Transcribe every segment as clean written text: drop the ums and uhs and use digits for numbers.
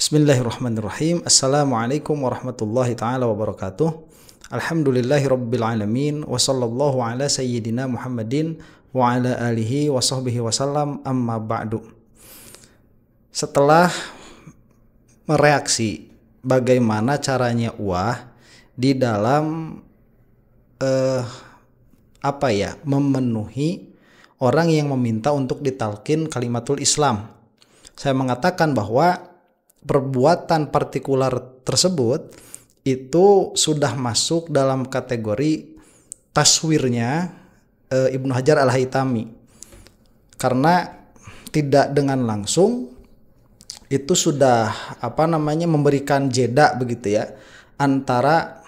Bismillahirrahmanirrahim. Assalamualaikum warahmatullahi ta'ala wabarakatuh. Alhamdulillahi rabbil alamin. Wa sallallahu ala sayyidina Muhammadin wa ala alihi wa sahbihi wasallam, amma ba'du. Setelah mereaksi bagaimana caranya di dalam memenuhi orang yang meminta untuk ditalkin kalimatul Islam, saya mengatakan bahwa perbuatan partikular tersebut itu sudah masuk dalam kategori taswirnya Ibnu Hajar Al-Haytami, karena tidak dengan langsung itu sudah memberikan jeda begitu ya antara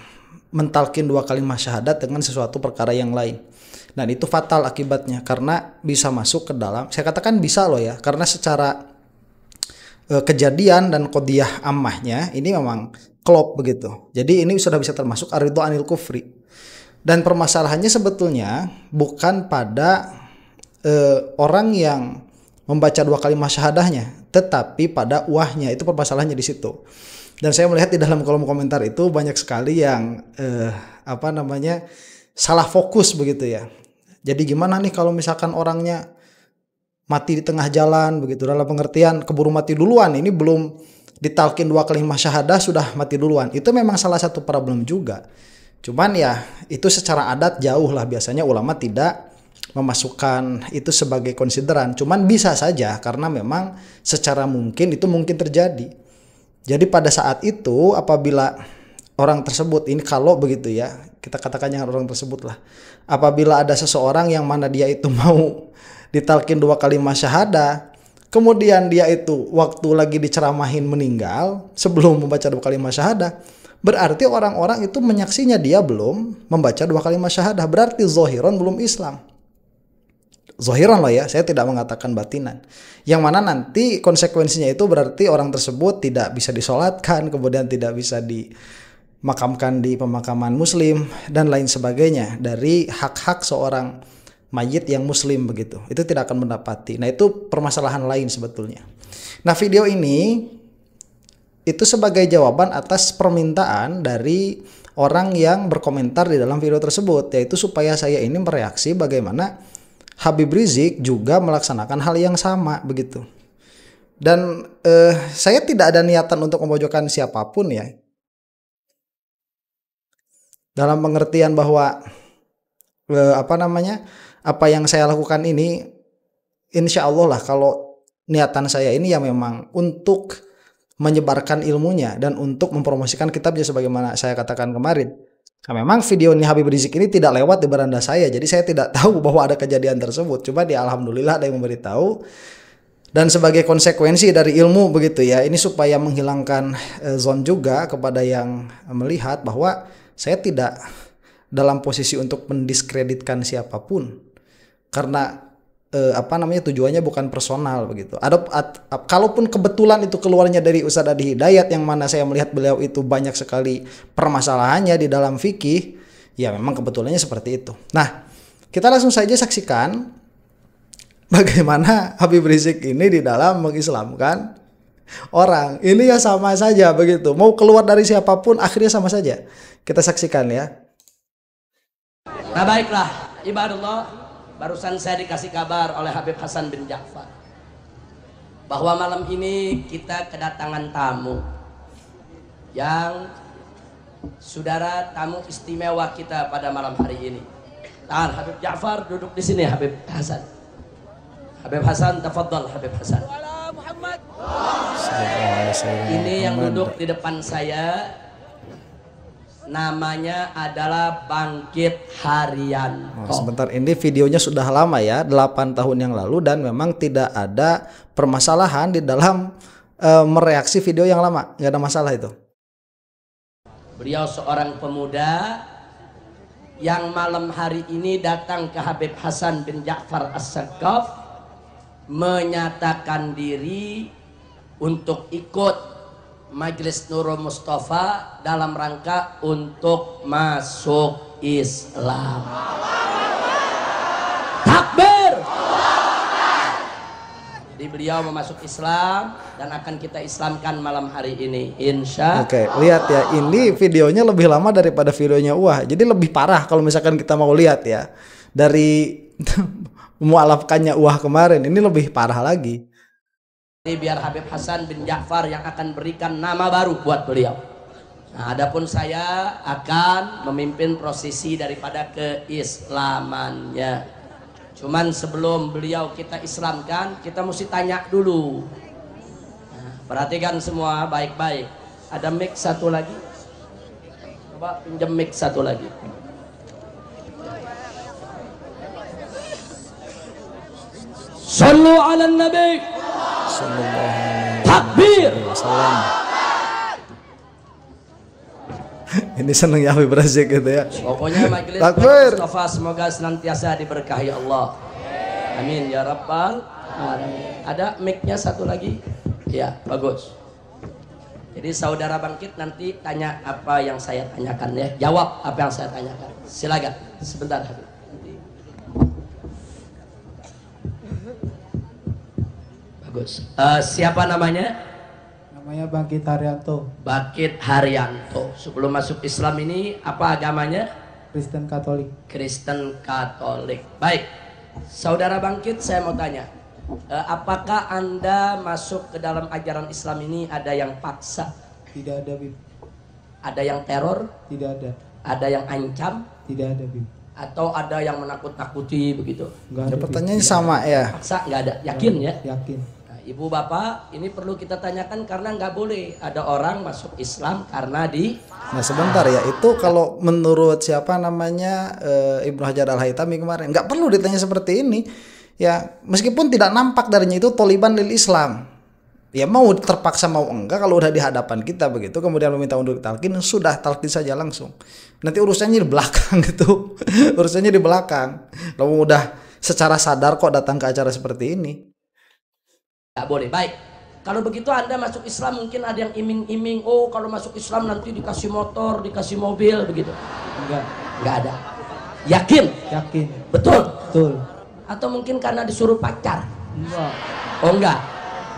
mentalkin dua kalimat syahadat dengan sesuatu perkara yang lain, dan itu fatal akibatnya karena bisa masuk ke dalam, saya katakan bisa loh ya, karena secara kejadian dan qodiyah ammahnya ini memang klop begitu. Jadi ini sudah bisa termasuk ar-ridho anil kufri. Dan permasalahannya sebetulnya bukan pada orang yang membaca dua kalimat syahadahnya, tetapi pada uahnya. Itu permasalahannya di situ. Dan saya melihat di dalam kolom komentar itu banyak sekali yang salah fokus begitu ya. Jadi gimana nih kalau misalkan orangnya mati di tengah jalan begitu, dalam pengertian keburu mati duluan, ini belum ditalkin dua kalimat syahadah sudah mati duluan. Itu memang salah satu problem juga. Cuman ya itu secara adat jauh lah, biasanya ulama tidak memasukkan itu sebagai konsideran. Cuman bisa saja karena memang secara mungkin itu mungkin terjadi. Jadi pada saat itu apabila orang tersebut, ini kalau begitu ya, kita katakan jangan orang tersebut lah, apabila ada seseorang yang mana dia itu mau ditalkin dua kalimat syahadah, kemudian dia itu waktu lagi diceramahin meninggal sebelum membaca dua kalimat syahadah, berarti orang-orang itu menyaksinya dia belum membaca dua kalimat syahadah, berarti zohiron belum Islam. Zohiron loh ya, saya tidak mengatakan batinan. Yang mana nanti konsekuensinya itu berarti orang tersebut tidak bisa disolatkan, kemudian tidak bisa dimakamkan di pemakaman muslim dan lain sebagainya dari hak-hak seorang mayit yang muslim begitu. Itu tidak akan mendapati. Nah, itu permasalahan lain sebetulnya. Nah, video ini itu sebagai jawaban atas permintaan dari orang yang berkomentar di dalam video tersebut, yaitu supaya saya ini mereaksi bagaimana Habib Rizik juga melaksanakan hal yang sama begitu. Dan saya tidak ada niatan untuk memojokkan siapapun ya, dalam pengertian bahwa apa yang saya lakukan ini insya Allah lah, kalau niatan saya ini ya memang untuk menyebarkan ilmunya dan untuk mempromosikan kitabnya sebagaimana saya katakan kemarin. Nah, memang video ini Habib Rizik ini tidak lewat di beranda saya, jadi saya tidak tahu bahwa ada kejadian tersebut. Cuma ya alhamdulillah ada yang memberitahu, dan sebagai konsekuensi dari ilmu begitu ya, ini supaya menghilangkan zon juga kepada yang melihat bahwa saya tidak dalam posisi untuk mendiskreditkan siapapun, karena tujuannya bukan personal begitu. Kalaupun kebetulan itu keluarnya dari Ustadz Adi Hidayat, yang mana saya melihat beliau itu banyak sekali permasalahannya di dalam fikih, ya memang kebetulannya seperti itu. Nah, kita langsung saja saksikan bagaimana Habib Rizik ini di dalam mengislamkan orang. Ini ya sama saja begitu, mau keluar dari siapapun akhirnya sama saja. Kita saksikan ya. Nah, baiklah ibadallah, barusan saya dikasih kabar oleh Habib Hasan bin Ja'far bahwa malam ini kita kedatangan tamu yang saudara tamu istimewa kita pada malam hari ini. Tahan Habib Ja'far, duduk di sini Habib Hasan. Habib Hasan, tafadhal Habib Hasan. Ini yang duduk di depan saya namanya adalah Bangkit Haryanto. Sebentar, ini videonya sudah lama ya, 8 tahun yang lalu, dan memang tidak ada permasalahan di dalam mereaksi video yang lama, nggak ada masalah itu. Beliau seorang pemuda yang malam hari ini datang ke Habib Hasan bin Ja'far As-Saqqaf menyatakan diri untuk ikut Majelis Nurul Mustafa dalam rangka untuk masuk Islam. Takbir. Di Jadi beliau memasuk Islam dan akan kita Islamkan malam hari ini, insya. Oke, lihat ya, ini videonya lebih lama daripada videonya Wah. Jadi lebih parah kalau misalkan kita mau lihat ya. Dari mualafkannya Wah kemarin, ini lebih parah lagi. Jadi biar Habib Hasan bin Ja'far yang akan berikan nama baru buat beliau. Nah, adapun saya akan memimpin prosesi daripada keislamannya. Cuman sebelum beliau kita Islamkan, kita mesti tanya dulu. Nah, perhatikan semua baik-baik. Ada mic satu lagi. Coba pinjam mic satu lagi. Sallu ala nabi. Takbir. Ini seneng ya Habib Razik gitu ya. Pokoknya majelis Mustafa semoga senantiasa diberkahi Allah. Amin ya rabbal alamin. Ada mic-nya satu lagi? Ya, bagus. Jadi saudara bangkit nanti tanya apa yang saya tanyakan ya. Jawab apa yang saya tanyakan. Silakan. Sebentar Habib. Bagus. Siapa namanya? Namanya Bangkit Haryanto. Bangkit Haryanto. Sebelum masuk Islam ini apa agamanya? Kristen Katolik. Kristen Katolik. Baik, saudara Bangkit, saya mau tanya, apakah Anda masuk ke dalam ajaran Islam ini ada yang paksa? Tidak ada, Bib. Ada yang teror? Tidak ada. Ada yang ancam? Tidak ada, Bib. Atau ada yang menakut-nakuti begitu? Enggak ada. Pertanyaannya sama ya. Paksa nggak ada, yakin ya? Yakin. Ibu bapak, ini perlu kita tanyakan karena nggak boleh ada orang masuk Islam karena Nah sebentar ya, itu kalau menurut siapa namanya Ibnu Hajar Al-Haytami kemarin nggak perlu ditanya seperti ini ya, meskipun tidak nampak darinya itu toliban lil Islam ya, mau terpaksa mau enggak, kalau udah di hadapan kita begitu kemudian meminta untuk talqin, sudah talqin saja langsung, nanti urusannya di belakang gitu. Urusannya di belakang, kamu udah secara sadar kok datang ke acara seperti ini. nggak boleh. Baik, kalau begitu Anda masuk Islam mungkin ada yang iming-iming, oh kalau masuk Islam nanti dikasih motor, dikasih mobil begitu. Nggak ada. Yakin? Yakin. Betul? Betul. Atau mungkin karena disuruh pacar? Enggak. Oh enggak.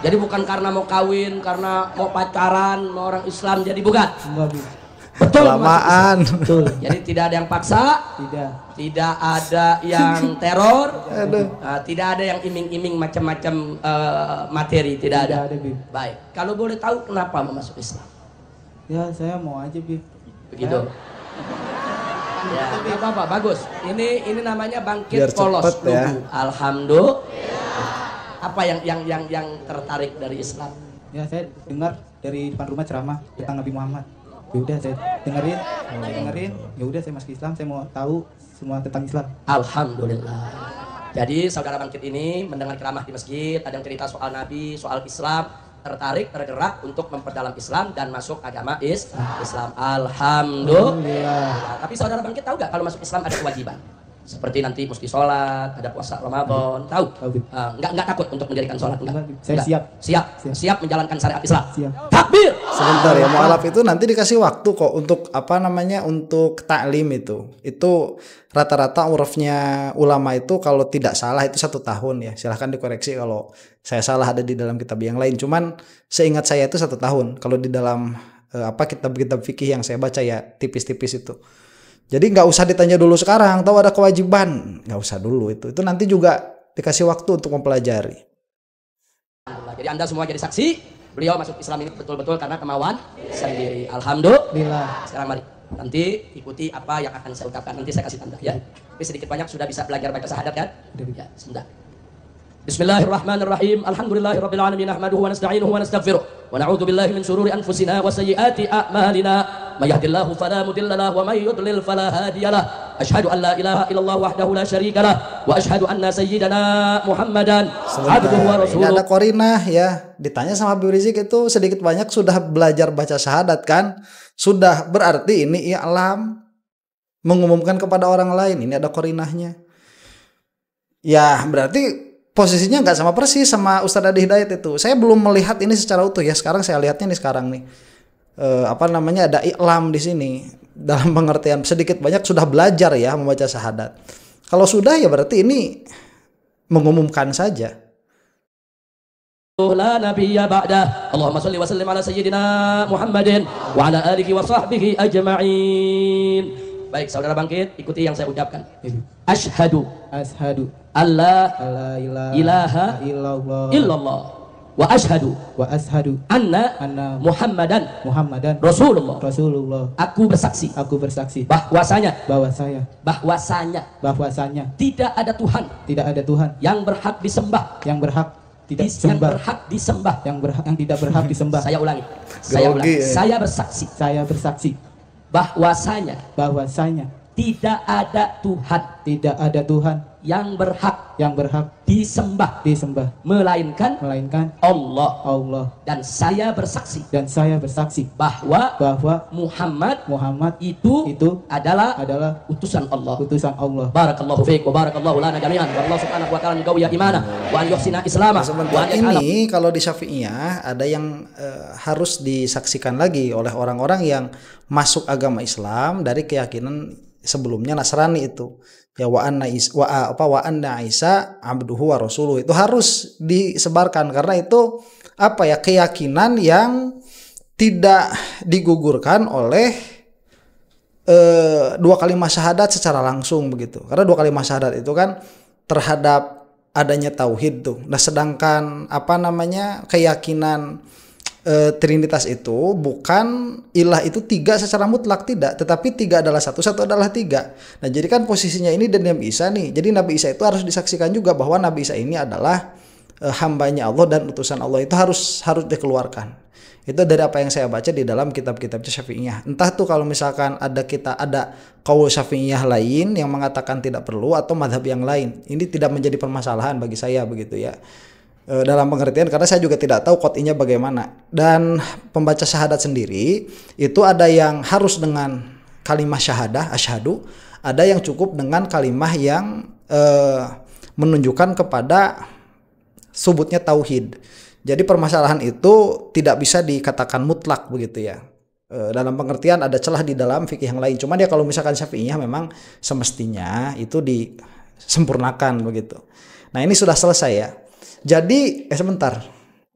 Jadi bukan karena mau kawin, karena mau pacaran, mau orang Islam, jadi bukan? Enggak, Bib. Betul. Lamaan. Betul. Jadi tidak ada yang paksa? Tidak. Tidak ada yang teror? Aduh. Tidak ada yang iming-iming macam-macam materi, tidak ada. Tidak ada, Bib. Baik, kalau boleh tahu kenapa mau masuk Islam? Ya, saya mau aja, Bib. Begitu. Ya, nggak apa-apa, bagus. Ini namanya bangkit Biar polos cepet ya. lugu. Alhamdulillah. Apa yang tertarik dari Islam? Ya, saya dengar dari depan rumah ceramah tentang Nabi Muhammad. Ya udah saya dengerin. Ya udah saya masuk Islam, saya mau tahu semua tentang Islam. Alhamdulillah. Jadi saudara bangkit ini mendengar ceramah di masjid, ada yang cerita soal Nabi, soal Islam, tertarik, tergerak untuk memperdalam Islam dan masuk agama Islam. Alhamdulillah. Tapi saudara bangkit tahu gak kalau masuk Islam ada kewajiban? Seperti nanti mesti sholat, ada puasa Ramadan, tahu? Nggak takut untuk mendirikan sholat? Enggak. Saya Siap menjalankan syariat Islam. Siap. Takbir. Sebentar ya, mualaf itu nanti dikasih waktu kok untuk apa namanya, untuk taklim itu. Itu rata-rata urufnya ulama itu kalau tidak salah itu 1 tahun ya. Silahkan dikoreksi kalau saya salah, ada di dalam kitab yang lain. Cuman seingat saya itu 1 tahun. Kalau di dalam kitab-kitab fikih yang saya baca ya tipis-tipis itu. Jadi nggak usah ditanya dulu sekarang, tahu ada kewajiban, nggak usah dulu itu nanti juga dikasih waktu untuk mempelajari. Jadi Anda semua jadi saksi, beliau masuk Islam ini betul-betul karena kemauan sendiri. Alhamdulillah. Sekarang mari, nanti ikuti apa yang akan saya ucapkan, nanti saya kasih tanda ya. Tapi sedikit banyak sudah bisa belajar baca syahadat kan? Ya, sebentar. Bismillahirrahmanirrahim. Alhamdulillahirabbil alamin, nahmaduhu wa nasta'inuhu wa nastaghfiruh wa na'udzu billahi min shururi anfusina wa sayyiati a'malina. May yahdihillahu fala mudilla lahu wa may yudlil fala hadiyalah. Asyhadu an la ilaha illallah wahdahu la syarikalah wa asyhadu anna sayyidana Muhammadan abduhu wa rasuluh. Ini ada korinah ya. Ditanya sama Habib Rizik itu sedikit banyak sudah belajar baca syahadat kan? Sudah, berarti ini i'lam, mengumumkan kepada orang lain. Ini ada korinahnya. Ya, berarti posisinya nggak sama persis sama Ustadz Adi Hidayat itu. Saya belum melihat ini secara utuh ya. Sekarang saya lihatnya nih sekarang nih. Ada i'lam di sini. Dalam pengertian sedikit banyak sudah belajar ya membaca syahadat. Kalau sudah ya berarti ini mengumumkan saja. لا نبي بعده اللهم صل وسلم على سيدنا محمد وعلى آله وصحبه أجمعين. Baik, saudara bangkit, ikuti yang saya ucapkan. Asyhadu alla ilaha illallah wa asyhadu anna Muhammadan Rasulullah. Aku bersaksi bahwasanya tidak ada Tuhan yang berhak disembah, yang tidak berhak disembah. Saya ulangi. Saya bersaksi bahwasanya tidak ada Tuhan yang berhak disembah melainkan Allah. Dan saya bersaksi bahwa Muhammad itu adalah utusan Allah. Barakallahu fiik wa barakallahu lana jami'an. Wallahu subhanahu wa ta'ala qawiya imana wa an yuhsina islama. Ini kalau di Syafi'iyah ada yang harus disaksikan lagi oleh orang-orang yang masuk agama Islam dari keyakinan sebelumnya Nasrani itu. Ya wa anna Isa abduhu wa rasuluh, itu harus disebarkan karena itu keyakinan yang tidak digugurkan oleh dua kalimat syahadat secara langsung begitu. Karena dua kalimat syahadat itu kan terhadap adanya tauhid tuh. Nah, sedangkan keyakinan Trinitas itu bukan ilah itu tiga secara mutlak, tidak, tetapi tiga adalah satu adalah tiga. Nah, jadi kan posisinya ini dan Nabi Isa nih. Jadi Nabi Isa itu harus disaksikan juga bahwa Nabi Isa ini adalah hambanya Allah dan utusan Allah, itu harus dikeluarkan. Itu dari apa yang saya baca di dalam kitab-kitab Syafi'iyah. Entah tuh kalau misalkan ada qaul Syafi'iyah lain yang mengatakan tidak perlu atau mazhab yang lain. Ini tidak menjadi permasalahan bagi saya begitu ya. Dalam pengertian karena saya juga tidak tahu qot'inya bagaimana. Dan pembaca syahadat sendiri itu ada yang harus dengan kalimah syahadah asyhadu, ada yang cukup dengan kalimah yang menunjukkan kepada subutnya tauhid. Jadi permasalahan itu tidak bisa dikatakan mutlak begitu ya. Dalam pengertian ada celah di dalam fikih yang lain. Cuman ya kalau misalkan Syafi'iyah memang semestinya itu disempurnakan begitu. Nah, ini sudah selesai ya. Jadi sebentar,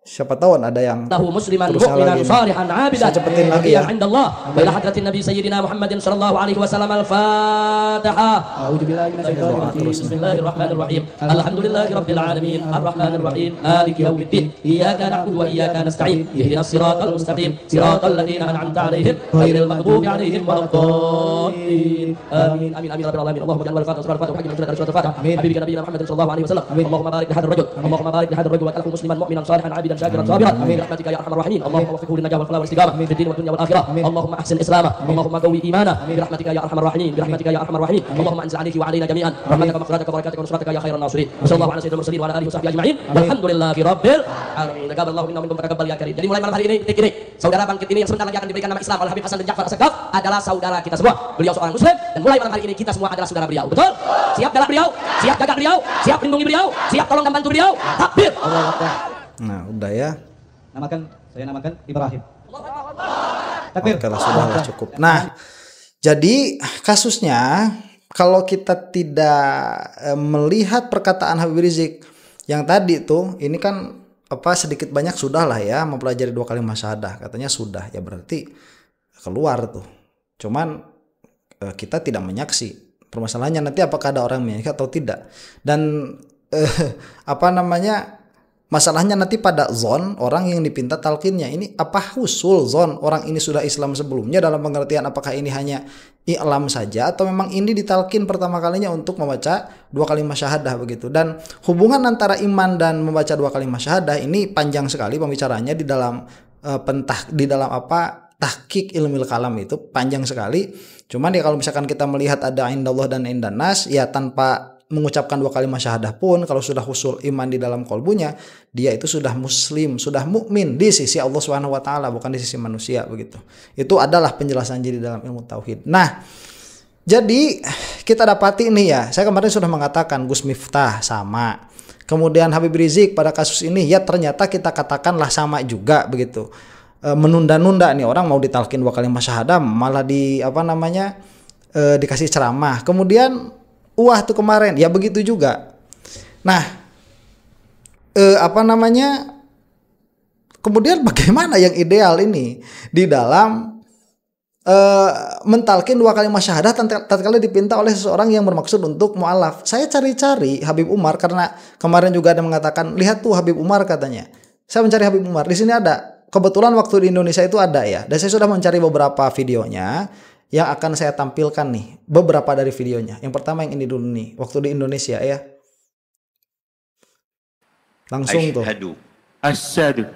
siapa tahu ada yang musliman mu'minan salihan 'abidan cepetin lagi ya. Indallah wa ila hadratin nabi sayyidina Muhammadin sallallahu alaihi wasallam al-Fatihah. A'udzubillahi minasyaitonir rajim. Bismillahirrahmanirrahim. Alhamdulillahi rabbil alamin arrahmanir rahim maliki yaumiddin iyyaka na'budu wa iyyaka nasta'in ihdinas siratal mustaqim siratal ladzina an'amta 'alaihim ghairil maghdubi 'alaihim waladdallin. Amin amin amin rabbil alamin. Allahumma ja'al al-Fatihah surat al-Fatihah hajjina surat al-Fatihah habibika nabiyina Muhammadin sallallahu alaihi wasallam. Allahumma barik li hadzal rajul Allahumma barik li hadzal rajul wa ta'ala musliman mu'minan salihan 'abidan syakiran sabiran برحمتك يا ارحم الراحمين اللهم وفقه للنجاة والفلاح والاستقامة في الدين والدنيا والآخرة اللهم احسن اسلامه اللهم قوي ايمانه برحمتك يا ارحم الراحمين اللهم انزل عليه وعلينا جميعا رحمتك مغفرتك وبركاتك ونصرتك يا خير الناصرين وصلى الله على سيدنا المرسلين وعلى اله وصحبه اجمعين walhamdulillahi rabbil alamin. Taqabbalallahu minna minkum taqabbal ya karim. Jadi mulai malam hari ini titik ini saudara bangkit ini yang sebentar lagi akan diberikan nama Islam oleh Habib Hasan bin Ja'far As-Sagaf adalah saudara kita semua. Beliau seorang muslim dan mulai malam hari ini kita semua adalah saudara beliau. Betul? Siap jaga beliau, siap jaga beliau, siap lindungi beliau, siap tolong dan bantu beliau. Takbir. Nah, udah ya. Saya namakan Ibrahim. Takbir. Oke, sudah cukup. Nah, jadi kasusnya kalau kita tidak melihat perkataan Habib Rizik yang tadi tuh, ini kan sedikit banyak sudah lah ya mempelajari dua kalimat syahadah, katanya sudah, ya berarti keluar tuh. Cuman kita tidak menyaksi. Permasalahannya nanti apakah ada orang menyaksikan atau tidak. Dan masalahnya nanti pada zon orang yang dipinta talqinnya ini apa husul zon orang ini sudah Islam sebelumnya, dalam pengertian apakah ini hanya i'lam saja atau memang ini ditalkin pertama kalinya untuk membaca dua kalimat syahadah begitu. Dan hubungan antara iman dan membaca dua kalimat syahadah ini panjang sekali pembicaranya di dalam tahqiq ilmil kalam, itu panjang sekali. Cuman ya kalau misalkan kita melihat ada indallah dan indanas, ya tanpa mengucapkan dua kalimat syahadah pun kalau sudah husul iman di dalam kolbunya, dia itu sudah muslim, sudah mukmin di sisi Allah Subhanahu wa taala, bukan di sisi manusia begitu. Itu adalah penjelasan jadi dalam ilmu tauhid. Nah, jadi kita dapati ini ya, saya kemarin sudah mengatakan Gus Miftah sama. Kemudian Habib Rizik pada kasus ini ya ternyata kita katakanlah sama juga begitu. Menunda-nunda nih orang mau ditalkin dua kalimat syahadah malah dikasih ceramah. Kemudian tuh kemarin ya begitu juga. Nah, Kemudian bagaimana yang ideal ini di dalam mentalkin 2 kalimat syahadat tatkala dipinta oleh seseorang yang bermaksud untuk mu'alaf. Saya cari-cari Habib Umar karena kemarin juga ada mengatakan, lihat tuh Habib Umar katanya. Saya mencari Habib Umar, di sini ada. Kebetulan waktu di Indonesia itu ada ya. Dan saya sudah mencari beberapa videonya yang akan saya tampilkan nih. Beberapa dari videonya. Yang pertama yang ini dulu nih, waktu di Indonesia ya. Langsung tuh. Asyhadu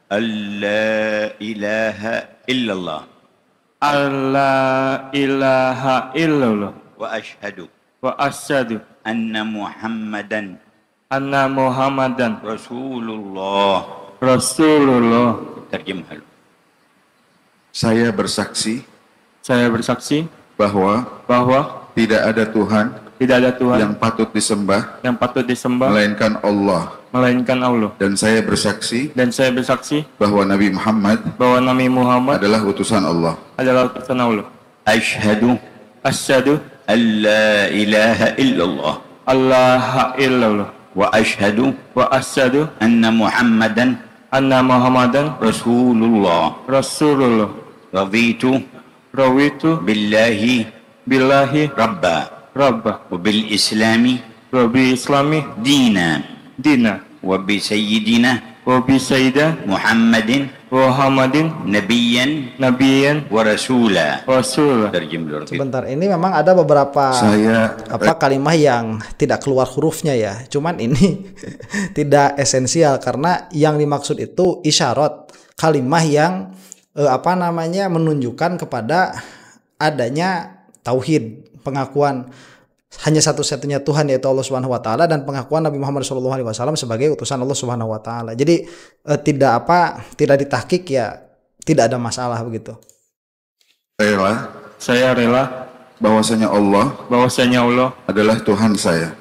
alla ilaha illallah alla ilaha illallah wa asyhadu anna anna Muhammadan Rasulullah. Terjemah. Saya bersaksi bahwa tidak ada Tuhan yang patut disembah melainkan Allah. Dan saya bersaksi bahwa Nabi Muhammad adalah utusan Allah. Asyhadu alla ilaha illallah wa asyhadu anna Muhammadan Rasulullah. Raditu billahi rabba wa bil islami dina wa bi sayyidina Muhammadin nabiyyan wa rasula. Terjemah. Sebentar, ini memang ada beberapa kalimat yang tidak keluar hurufnya ya. Cuman ini tidak esensial karena yang dimaksud itu isyarat kalimat yang menunjukkan kepada adanya tauhid, pengakuan hanya satu-satunya Tuhan yaitu Allah Subhanahu wa taala dan pengakuan Nabi Muhammad SAW sebagai utusan Allah Subhanahu wa taala. Jadi tidak ditahkik ya, tidak ada masalah begitu. Saya rela bahwasanya Allah adalah Tuhan saya.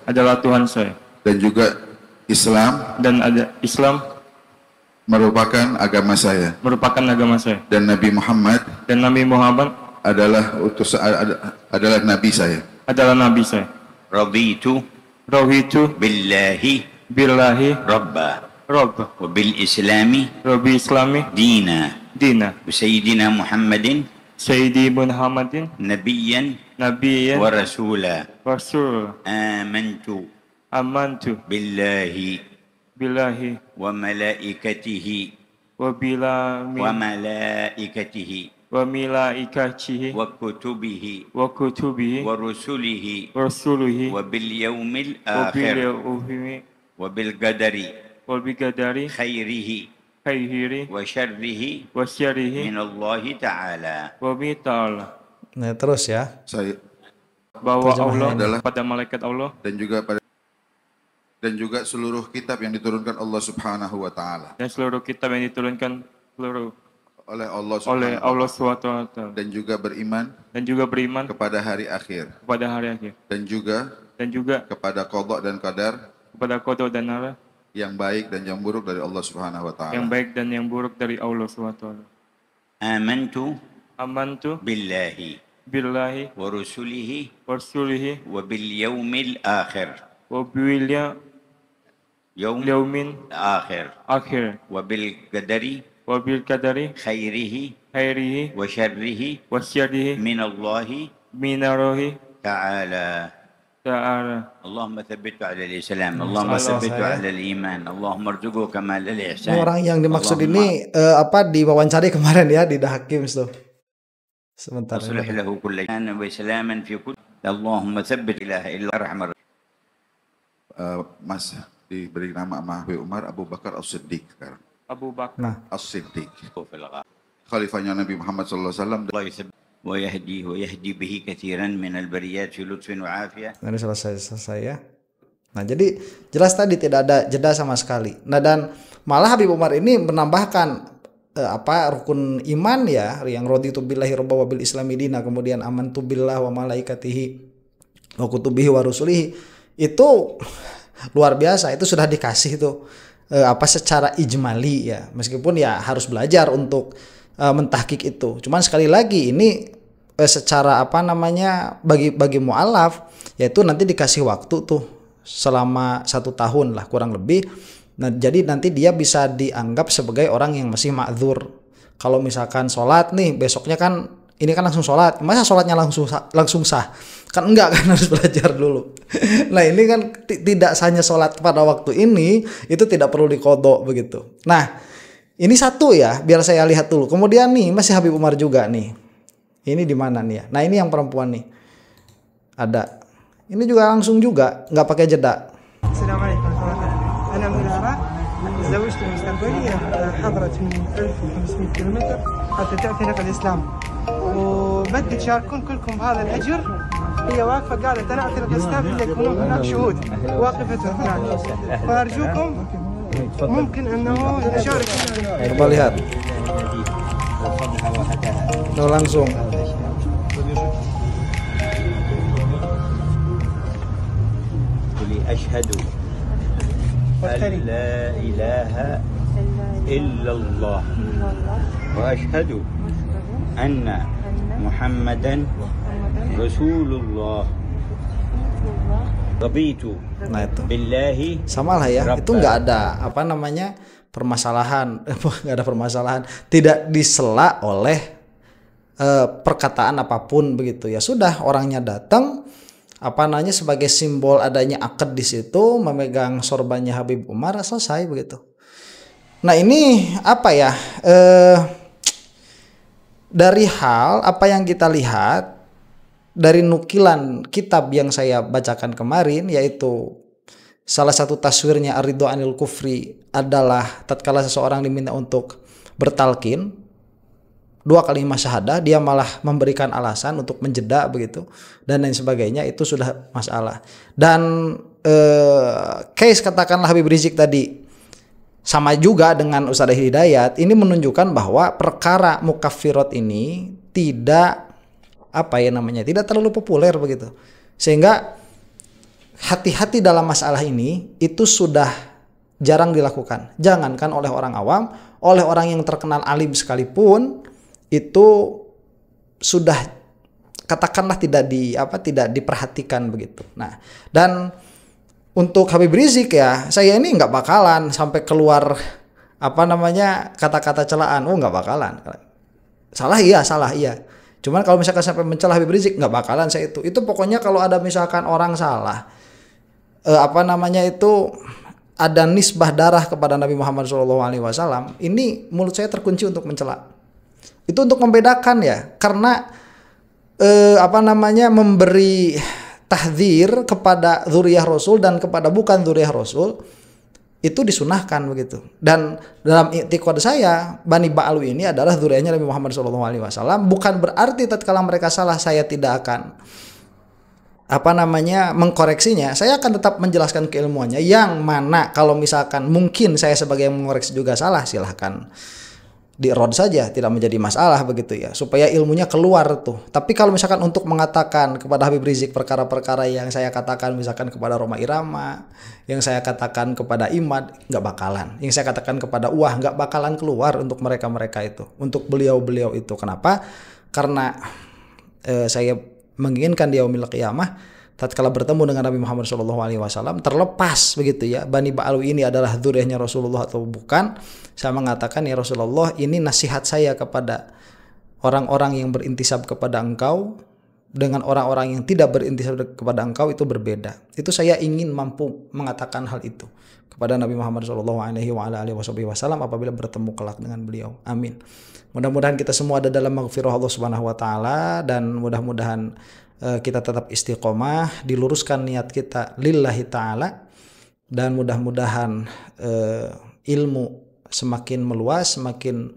Dan juga Islam merupakan agama saya. Dan Nabi Muhammad adalah nabi saya. Raditu billahi rabba wa bil islami dina wa sayyidina Muhammadin nabiyyan wa rasula. Amantu billahi wa malaikatihi wa kutubihi wa rusulihi wa bil yaumil akhir wa bil qadari khairihi wa syarrihi min Allah ta'ala. Nah, terus ya. Bahwa Allah adalah pada malaikat Allah dan juga seluruh kitab yang diturunkan Allah Subhanahu wa taala. Oleh Allah SWT dan juga beriman kepada hari akhir dan juga kepada qada dan qadar yang baik dan yang buruk dari Allah Subhanahu wa taala. Amantu billahi wa rusulihi wa bil yaumil akhir wa bil qadari khairihi wa syarrihi min Allah ta'ala. Allahumma thabbithu 'ala al-islam, Allahumma thabbithu 'ala al-iman, Allahumma arzuqhu kamal al-ihsan. Orang yang dimaksud ini diwawancari kemarin ya di Hakim tuh. Sebentar. Aslih lahu kulli shay'in wa salaman fi kulli. Allahumma thabbit ilaha illa arhamar. Mas diberi nama Habib Umar Abu Bakar As-Siddiq sekarang. As-Siddiq. Khalifahnya Nabi Muhammad SAW. Wa yahdi bihi katsiran min al-bariyat fi lutfin wa afiyah. Nah, ini selesai ya. Nah, jadi jelas tadi tidak ada jeda sama sekali. Nah, dan malah Habib Umar ini menambahkan rukun iman ya, yang raditu billahi rabba wa bil islami dina, kemudian amantu billah wa malaikatihi wa kutubihi wa rusulihi. Itu luar biasa, itu sudah dikasih tuh secara ijmali ya, meskipun ya harus belajar untuk mentahkik itu. Cuman sekali lagi ini secara bagi mu'alaf, yaitu nanti dikasih waktu tuh selama 1 tahun lah kurang lebih Nah, jadi nanti dia bisa dianggap sebagai orang yang masih ma'dzur. Kalau misalkan sholat nih, besoknya kan ini kan langsung sholat, masa sholatnya langsung sah? Kan enggak, kan harus belajar dulu. Nah, ini kan tidak hanya sholat pada waktu ini, itu tidak perlu diqodho begitu. Nah, ini satu ya, biar saya lihat dulu. Kemudian nih masih Habib Umar juga nih. Ini di mana nih ya? Nah, ini yang perempuan nih. Ada. Ini juga langsung juga, nggak pakai jeda. Assalamualaikum warahmatullahi wabarakatuh. أنا منارة تزوجت مستقبلية حضرت من 1500 كيلومتر حتى تعتنق الإسلام وبدي تشاركون كلكم بهذا الأجر. هي واقفة قالت أنا أعتنق الإسلام إلا يكونون هناك شهود واقفة هناك فأرجوكم ممكن أنه نشارك. Coba lihat. Langsung. أشهد أن لا إله إلا الله وأشهد أن محمدا رسول الله رضيت بالله. Sama lah ya, itu nggak ada apa namanya permasalahan, nggak ada permasalahan, tidak disela oleh perkataan apapun begitu ya. Sudah, orangnya datang, apa namanya, sebagai simbol adanya akad di situ, memegang sorbannya Habib Umar, selesai begitu. Nah, ini apa ya, dari hal apa yang kita lihat dari nukilan kitab yang saya bacakan kemarin, yaitu salah satu taswirnya ar-ridho anil kufri adalah tatkala seseorang diminta untuk bertalkin 2 kalimat syahadah, dia malah memberikan alasan untuk menjeda begitu dan lain sebagainya, itu sudah masalah. Dan case katakanlah Habib Rizik tadi sama juga dengan Ustadz Hidayat, ini menunjukkan bahwa perkara mukaffirat ini tidak apa ya namanya, tidak terlalu populer begitu, sehingga hati-hati dalam masalah ini itu sudah jarang dilakukan. Jangankan oleh orang awam, oleh orang yang terkenal alim sekalipun itu sudah katakanlah tidak diperhatikan begitu. Nah, dan untuk Habib Rizik ya, saya ini nggak bakalan sampai keluar apa namanya kata-kata celaan. Oh, nggak bakalan. Salah iya. Cuman kalau misalkan sampai mencela Habib Rizik, nggak bakalan saya itu. Itu pokoknya kalau ada misalkan orang salah, apa namanya itu, ada nisbah darah kepada Nabi Muhammad SAW, ini mulut saya terkunci untuk mencela. Itu untuk membedakan ya, karena apa namanya, memberi tahdzir kepada dzurriyyah Rasul dan kepada bukan dzurriyyah Rasul itu disunahkan begitu. Dan dalam i'tiqad saya, Bani Ba'alwi ini adalah dzurriyyahnya Nabi Muhammad SAW. Bukan berarti tatkala mereka salah saya tidak akan apa namanya mengkoreksinya. Saya akan tetap menjelaskan keilmuannya, yang mana kalau misalkan mungkin saya sebagai yang mengoreksi juga salah, silahkan di-rod saja, tidak menjadi masalah begitu ya, supaya ilmunya keluar tuh. Tapi kalau misalkan untuk mengatakan kepada Habib Rizik perkara-perkara yang saya katakan misalkan kepada Roma Irama, yang saya katakan kepada Imad, nggak bakalan. Yang saya katakan kepada Uwah nggak bakalan keluar untuk mereka-mereka itu, untuk beliau-beliau itu. Kenapa? Karena saya menginginkan di yaumil qiyamah tatkala bertemu dengan Nabi Muhammad SAW, terlepas begitu ya, Bani Ba'alwi ini adalah dzurriyyahnya Rasulullah atau bukan, saya mengatakan, ya Rasulullah, ini nasihat saya kepada orang-orang yang berintisab kepada engkau dengan orang-orang yang tidak berintisab kepada engkau itu berbeda. Itu saya ingin mampu mengatakan hal itu kepada Nabi Muhammad SAW apabila bertemu kelak dengan beliau. Amin. Mudah-mudahan kita semua ada dalam maghfirah Allah Subhanahu wa taala, dan mudah-mudahan kita tetap istiqomah, diluruskan niat kita lillahi ta'ala, dan mudah-mudahan ilmu semakin meluas, semakin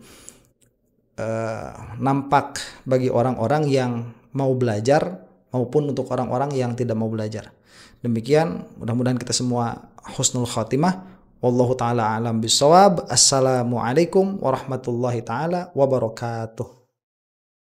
nampak bagi orang-orang yang mau belajar maupun untuk orang-orang yang tidak mau belajar. Demikian, mudah-mudahan kita semua husnul khatimah. Wallahu ta'ala alam bisawab. Assalamualaikum warahmatullahi ta'ala wabarakatuh.